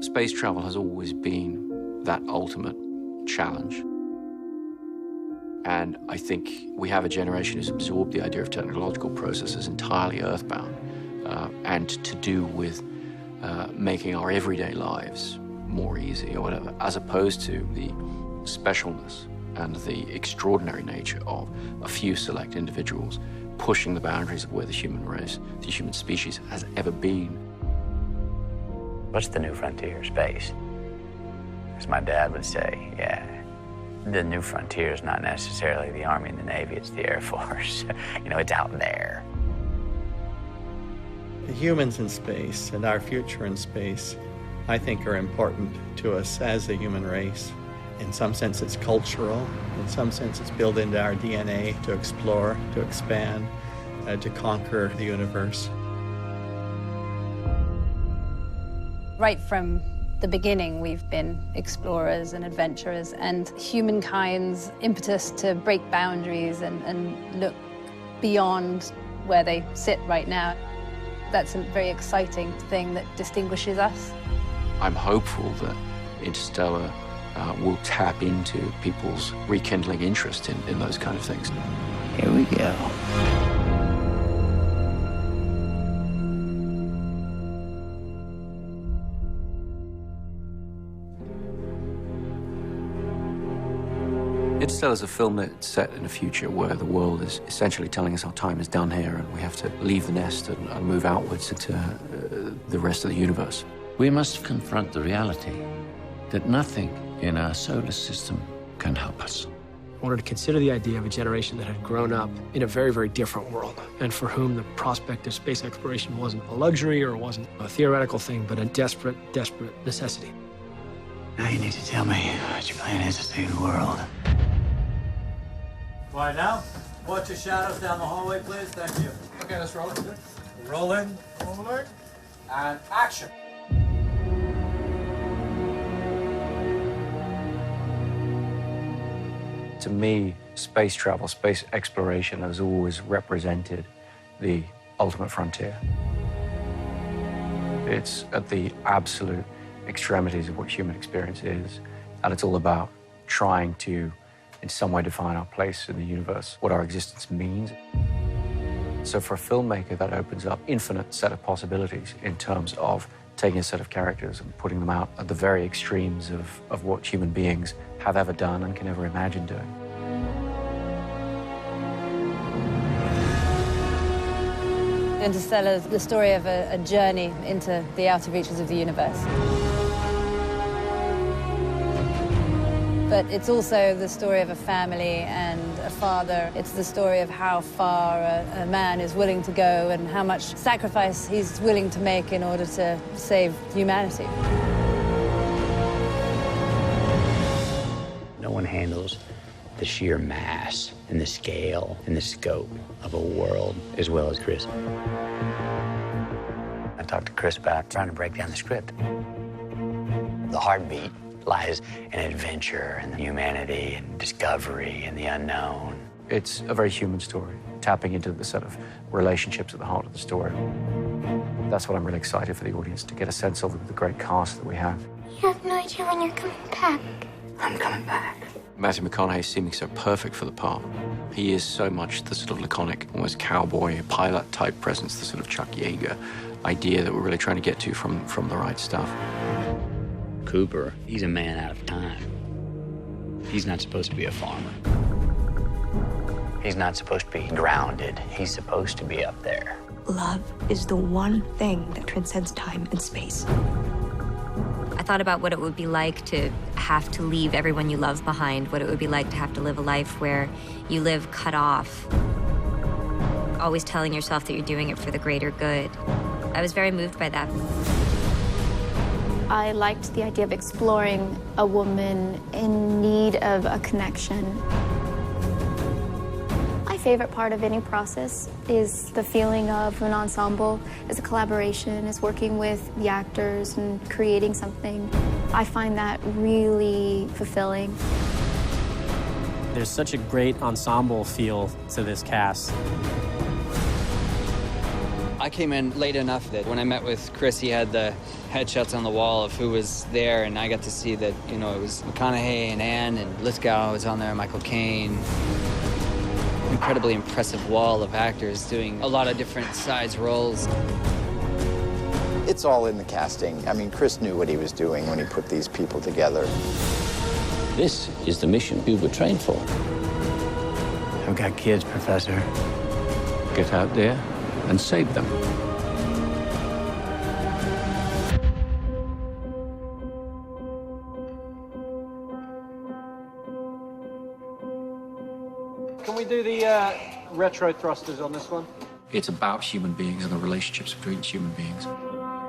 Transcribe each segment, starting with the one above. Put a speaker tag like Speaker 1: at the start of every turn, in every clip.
Speaker 1: Space travel has always been that ultimate challenge. And I think we have a generation who's absorbed the idea of technological processes entirely earthbound and to do with making our everyday lives more easy or whatever, as opposed to the specialness and the extraordinary nature of a few select individuals pushing the boundaries of where the human race, the human species, has ever been.
Speaker 2: What's the new frontier? Space. As my dad would say, yeah. The new frontier is not necessarily the Army and the Navy, it's the Air Force. You know, it's out there.
Speaker 3: The humans in space and our future in space, I think, are important to us as a human race. In some sense, it's cultural. In some sense, it's built into our DNA to explore, to expand, to conquer the universe.
Speaker 4: Right from the beginning, we've been explorers and adventurers, and humankind's impetus to break boundaries and look beyond where they sit right now, that's a very exciting thing that distinguishes us.
Speaker 1: I'm hopeful that Interstellar will tap into people's rekindling interest in those kind of things.
Speaker 2: Here we go.
Speaker 1: Interstellar is a film that's set in a future where the world is essentially telling us our time is done here and we have to leave the nest and move outwards into the rest of the universe.
Speaker 5: We must confront the reality that nothing in our solar system can help us.
Speaker 6: I wanted to consider the idea of a generation that had grown up in a very, very different world, and for whom the prospect of space exploration wasn't a luxury or wasn't a theoretical thing, but a desperate, desperate necessity.
Speaker 2: Now you need to tell me what your plan is to save the world.
Speaker 7: Quiet now. Watch your shadows down the hallway, please. Thank you. Okay, let's roll it. Rolling. Rolling. And action.
Speaker 1: To me, space travel, space exploration has always represented the ultimate frontier. It's at the absolute extremities of what human experience is, and it's all about trying to, in some way, define our place in the universe, what our existence means. So for a filmmaker, that opens up infinite set of possibilities in terms of taking a set of characters and putting them out at the very extremes of what human beings have ever done and can ever imagine doing.
Speaker 4: Interstellar is the story of a journey into the outer reaches of the universe. But it's also the story of a family and a father. It's the story of how far a man is willing to go and how much sacrifice he's willing to make in order to save humanity.
Speaker 2: No one handles the sheer mass and the scale and the scope of a world as well as Chris. I talked to Chris about trying to break down the script. The heartbeat lies in adventure and humanity and discovery and the unknown.
Speaker 1: It's a very human story, tapping into the set of relationships at the heart of the story. That's what I'm really excited for the audience to get a sense of, the great cast that we have.
Speaker 8: You have no idea when you're coming back.
Speaker 2: I'm coming back.
Speaker 1: Matthew McConaughey is seeming so perfect for the part. He is so much the sort of laconic, almost cowboy, pilot-type presence, the sort of Chuck Yeager idea that we're really trying to get to from the right stuff.
Speaker 2: Cooper, he's a man out of time. He's not supposed to be a farmer. He's not supposed to be grounded. He's supposed to be up there.
Speaker 8: Love is the one thing that transcends time and space.
Speaker 9: I thought about what it would be like to have to leave everyone you love behind, what it would be like to have to live a life where you live cut off, always telling yourself that you're doing it for the greater good. I was very moved by that.
Speaker 10: I liked the idea of exploring a woman in need of a connection. My favorite part of any process is the feeling of an ensemble, as a collaboration, as working with the actors and creating something. I find that really fulfilling.
Speaker 11: There's such a great ensemble feel to this cast.
Speaker 12: I came in late enough that when I met with Chris, he had the headshots on the wall of who was there, and I got to see that, you know, it was McConaughey and Anne and Litgow was on there, Michael Caine. Incredibly impressive wall of actors doing a lot of different size roles.
Speaker 13: It's all in the casting. I mean, Chris knew what he was doing when he put these people together.
Speaker 5: This is the mission you were trained for.
Speaker 2: I've got kids, Professor.
Speaker 5: Get out there and save them.
Speaker 6: Can we do the retro thrusters on this one?
Speaker 1: It's about human beings and the relationships between human beings.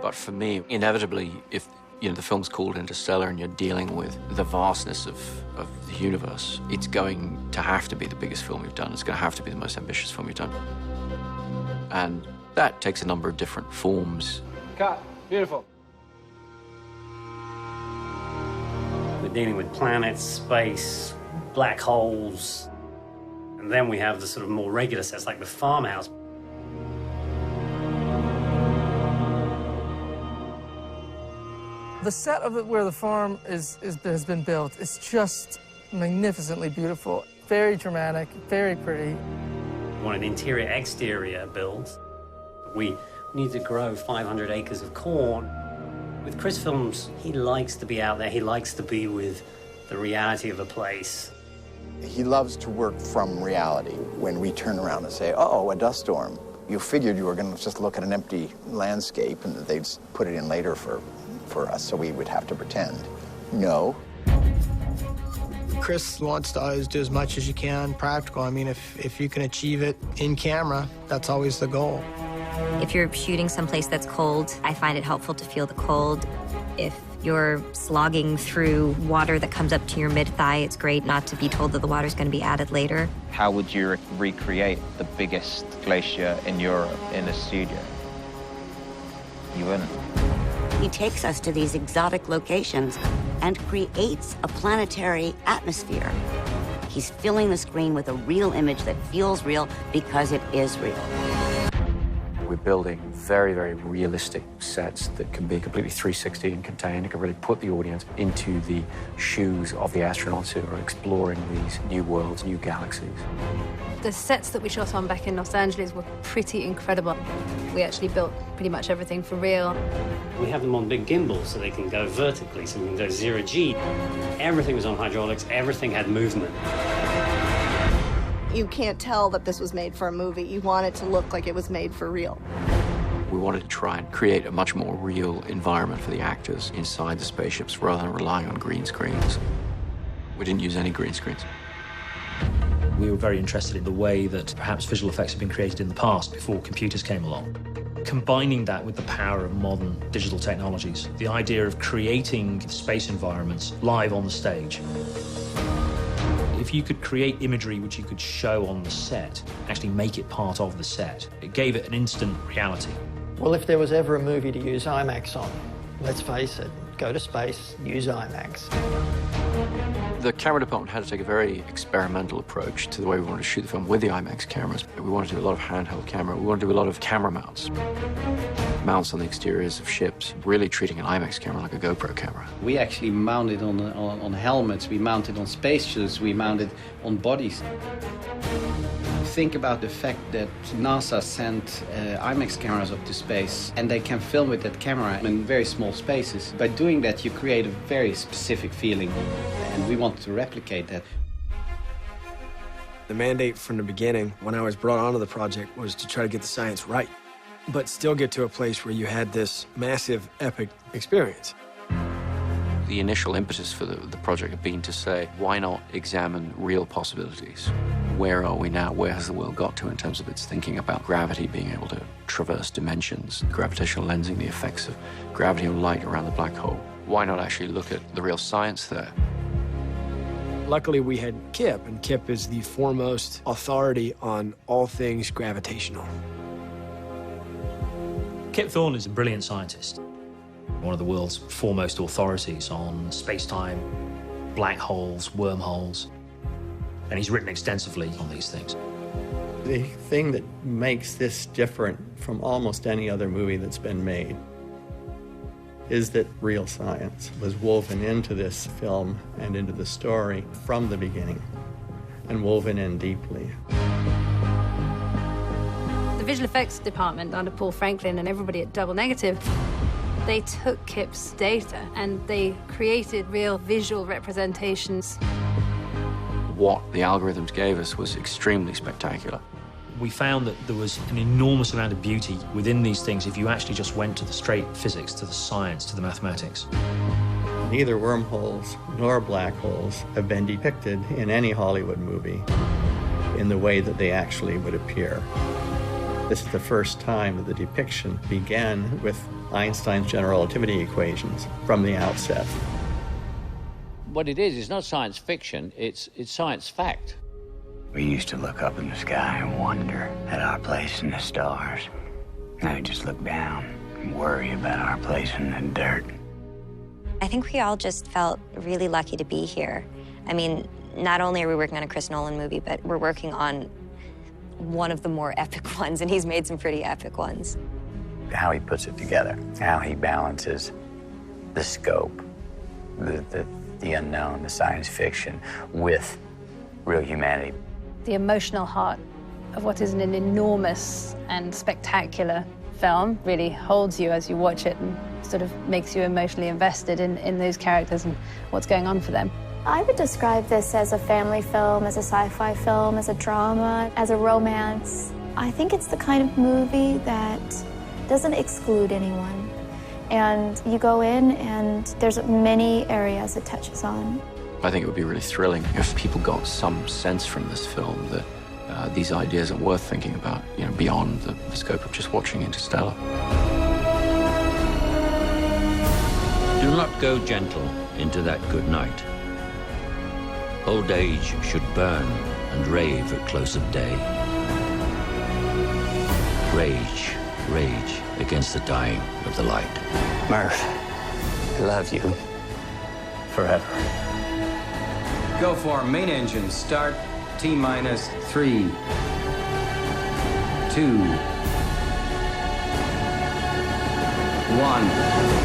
Speaker 1: But for me, inevitably, if the film's called Interstellar and you're dealing with the vastness of the universe, it's going to have to be the biggest film we've done. It's going to have to be the most ambitious film we've done. And that takes a number of different forms.
Speaker 6: Cut. Beautiful.
Speaker 14: We're dealing with planets, space, black holes, and then we have the sort of more regular sets like the farmhouse.
Speaker 15: The set of it where the farm has been built is just magnificently beautiful, very dramatic, very pretty.
Speaker 14: We want an interior-exterior build. We need to grow 500 acres of corn. With Chris Films, he likes to be out there. He likes to be with the reality of a place.
Speaker 13: He loves to work from reality. When we turn around and say, oh, a dust storm, you figured you were going to just look at an empty landscape and they'd put it in later for us, so we would have to pretend. No.
Speaker 16: Chris wants to always do as much as you can practical. I mean, if you can achieve it in camera, that's always the goal.
Speaker 9: If you're shooting someplace that's cold, I find it helpful to feel the cold. If you're slogging through water that comes up to your mid-thigh, it's great not to be told that the water's going to be added later.
Speaker 17: How would you recreate the biggest glacier in Europe in a studio? You wouldn't.
Speaker 18: He takes us to these exotic locations and creates a planetary atmosphere. He's filling the screen with a real image that feels real because it is real.
Speaker 1: We're building very, very realistic sets that can be completely 360 and contained. It can really put the audience into the shoes of the astronauts who are exploring these new worlds, new galaxies.
Speaker 4: The sets that we shot on back in Los Angeles were pretty incredible. We actually built pretty much everything for real.
Speaker 14: We have them on big gimbals so they can go vertically, so we can go 0G. Everything was on hydraulics, everything had movement.
Speaker 19: You can't tell that this was made for a movie. You want it to look like it was made for real.
Speaker 1: We wanted to try and create a much more real environment for the actors inside the spaceships rather than relying on green screens. We didn't use any green screens.
Speaker 20: We were very interested in the way that perhaps visual effects had been created in the past before computers came along. Combining that with the power of modern digital technologies, the idea of creating space environments live on the stage. If you could create imagery which you could show on the set, actually make it part of the set, it gave it an instant reality.
Speaker 16: Well, if there was ever a movie to use IMAX on, let's face it, go to space, use IMAX.
Speaker 1: The camera department had to take a very experimental approach to the way we wanted to shoot the film with the IMAX cameras. We wanted to do a lot of handheld camera. We wanted to do a lot of camera mounts. Mounts on the exteriors of ships, really treating an IMAX camera like a GoPro camera.
Speaker 21: We actually mounted on helmets, we mounted on spacesuits, we mounted on bodies. Think about the fact that NASA sent IMAX cameras up to space and they can film with that camera in very small spaces. By doing that, you create a very specific feeling, and we want to replicate that.
Speaker 6: The mandate from the beginning, when I was brought onto the project, was to try to get the science right, but still get to a place where you had this massive, epic experience.
Speaker 1: The initial impetus for the project had been to say, why not examine real possibilities? Where are we now? Where has the world got to in terms of its thinking about gravity being able to traverse dimensions, gravitational lensing, the effects of gravity and light around the black hole? Why not actually look at the real science there?
Speaker 6: Luckily, we had Kip, and Kip is the foremost authority on all things gravitational.
Speaker 20: Kip Thorne is a brilliant scientist, one of the world's foremost authorities on space-time, black holes, wormholes, and he's written extensively on these things.
Speaker 3: The thing that makes this different from almost any other movie that's been made is that real science was woven into this film and into the story from the beginning, and woven in deeply.
Speaker 4: The visual effects department under Paul Franklin and everybody at Double Negative, they took Kip's data and they created real visual representations.
Speaker 1: What the algorithms gave us was extremely spectacular.
Speaker 20: We found that there was an enormous amount of beauty within these things if you actually just went to the straight physics, to the science, to the mathematics.
Speaker 3: Neither wormholes nor black holes have been depicted in any Hollywood movie in the way that they actually would appear. This is the first time that the depiction began with Einstein's general relativity equations from the outset.
Speaker 5: What it is not science fiction, it's science fact.
Speaker 2: We used to look up in the sky and wonder at our place in the stars. Now we just look down and worry about our place in the dirt.
Speaker 9: I think we all just felt really lucky to be here. I mean, not only are we working on a Chris Nolan movie, but we're working on one of the more epic ones, and he's made some pretty epic ones.
Speaker 2: How he puts it together, how he balances the scope, the unknown, the science fiction, with real humanity.
Speaker 4: The emotional heart of what is an enormous and spectacular film really holds you as you watch it and sort of makes you emotionally invested in those characters and what's going on for them.
Speaker 10: I would describe this as a family film, as a sci-fi film, as a drama, as a romance. I think it's the kind of movie that doesn't exclude anyone. And you go in and there's many areas it touches on.
Speaker 1: I think it would be really thrilling if people got some sense from this film that these ideas are worth thinking about, you know, beyond the scope of just watching Interstellar.
Speaker 5: Do not go gentle into that good night. Old age should burn and rave at close of day. Rage, rage against the dying of the light.
Speaker 2: Murph, I love you forever.
Speaker 22: Go for main engine start. T-minus 3, 2, 1.